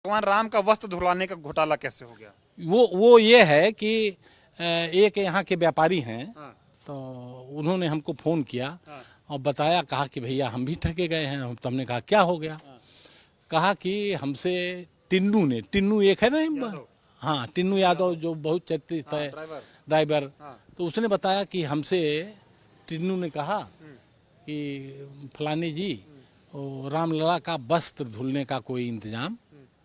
भगवान राम का वस्त्र धुलाने का घोटाला कैसे हो गया? वो ये है कि एक यहाँ के व्यापारी हैं, हाँ। तो उन्होंने हमको फ़ोन किया हाँ। और बताया, कहा कि भैया हम भी ठगे गए हैं। तो हमने कहा क्या हो गया? कहा कि हमसे टिन्नू एक है ना, हाँ टिन्नू यादव जो बहुत चर्चित है ड्राइवर, तो उसने बताया कि हमसे टिन्नू ने कहा कि फलानी जी रामलला का वस्त्र धुलने का कोई इंतजाम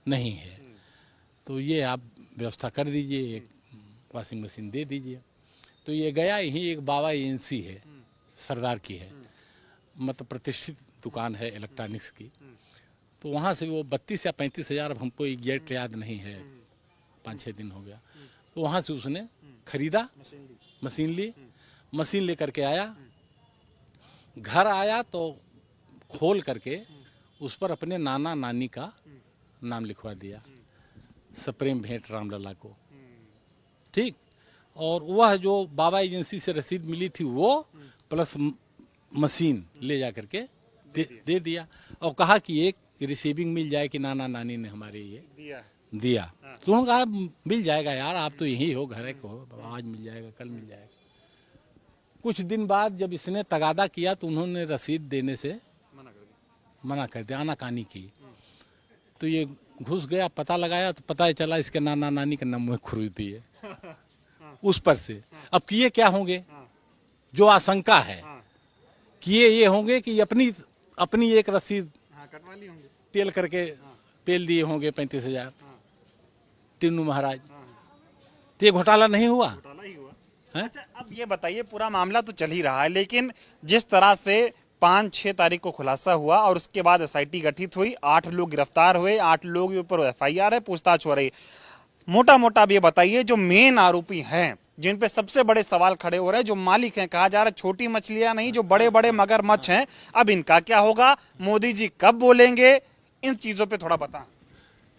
नहीं है, तो ये आप व्यवस्था कर दीजिए, एक वॉशिंग मशीन दे दीजिए। तो ये गया, यही एक बाबा एजेंसी है, सरदार की है, मतलब प्रतिष्ठित दुकान है इलेक्ट्रॉनिक्स की। तो वहाँ से वो 32 या 35 हज़ार, अब हमको एग्जैक्ट याद नहीं है, 5-6 दिन हो गया। तो वहाँ से उसने खरीदा, मशीन ले करके आया, घर आया तो खोल करके उस पर अपने नाना नानी का नाम लिखवा दिया, सप्रेम भेंट रामलला को, ठीक। और वह जो बाबा एजेंसी से रसीद मिली थी वो प्लस मशीन ले जा करके दे दिया, और कहा कि एक रिसीविंग मिल जाए कि नाना नानी ने हमारे ये दिया। तो उन्होंने कहा मिल जाएगा यार, आप तो यही हो, घर को हो, आज मिल जाएगा, कल मिल जाएगा। कुछ दिन बाद जब इसने तगादा किया तो उन्होंने रसीद देने से मना कर दिया, आनाकानी की। तो ये घुस गया, पता लगाया तो पता चला इसके नाना नानी का नाम खुरीदी है उस पर से। अब किए क्या होंगे, जो आशंका है किए ये होंगे कि अपनी एक रसीद कटवा ली होंगे, टेल करके पेल दिए होंगे 35 हज़ार टिन्नू महाराज। तो ये घोटाला नहीं हुआ? घोटाला ही हुआ। है? अच्छा, अब ये बताइए, पूरा मामला तो चल ही रहा है, लेकिन जिस तरह से 5-6 तारीख को खुलासा हुआ और उसके बाद एसआईटी गठित हुई, 8 लोग गिरफ्तार हुए, 8 लोग के ऊपर एफआईआर है, पूछताछ हो रही। मोटा मोटा अब ये बताइए, जो मेन आरोपी हैं, जिन पे सबसे बड़े सवाल खड़े हो रहे हैं, जो मालिक हैं, कहा जा रहा है छोटी मछलियां नहीं, जो बड़े बड़े मगरमच्छ हैं, अब इनका क्या होगा? मोदी जी कब बोलेंगे? इन चीजों पे थोड़ा बता।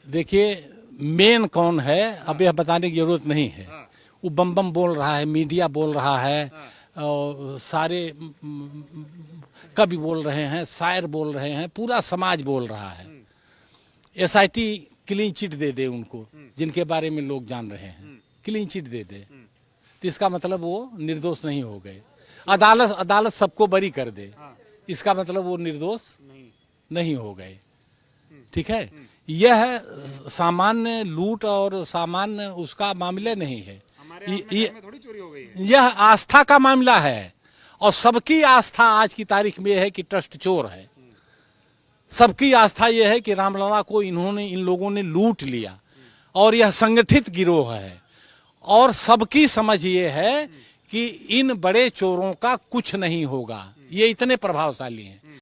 देखिए, मेन कौन है अब यह बताने की जरूरत नहीं है। वो बम बम बोल रहा है, मीडिया बोल रहा है, और सारे कवि बोल रहे हैं, शायर बोल रहे हैं, पूरा समाज बोल रहा है। एसआईटी क्लीन चिट दे दे उनको, जिनके बारे में लोग जान रहे हैं, क्लीन चिट दे दे, तो इसका मतलब वो निर्दोष नहीं हो गए। अदालत सबको बरी कर दे, इसका मतलब वो निर्दोष नहीं हो गए, ठीक है। यह सामान्य लूट और सामान्य उसका मामले नहीं है, थोड़ी चोरी हो गई है। यह आस्था का मामला है, और सबकी आस्था आज की तारीख में यह है कि ट्रस्ट चोर है। सबकी आस्था यह है कि रामलला को इन लोगों ने लूट लिया, और यह संगठित गिरोह है। और सबकी समझ ये है कि इन बड़े चोरों का कुछ नहीं होगा, ये इतने प्रभावशाली हैं।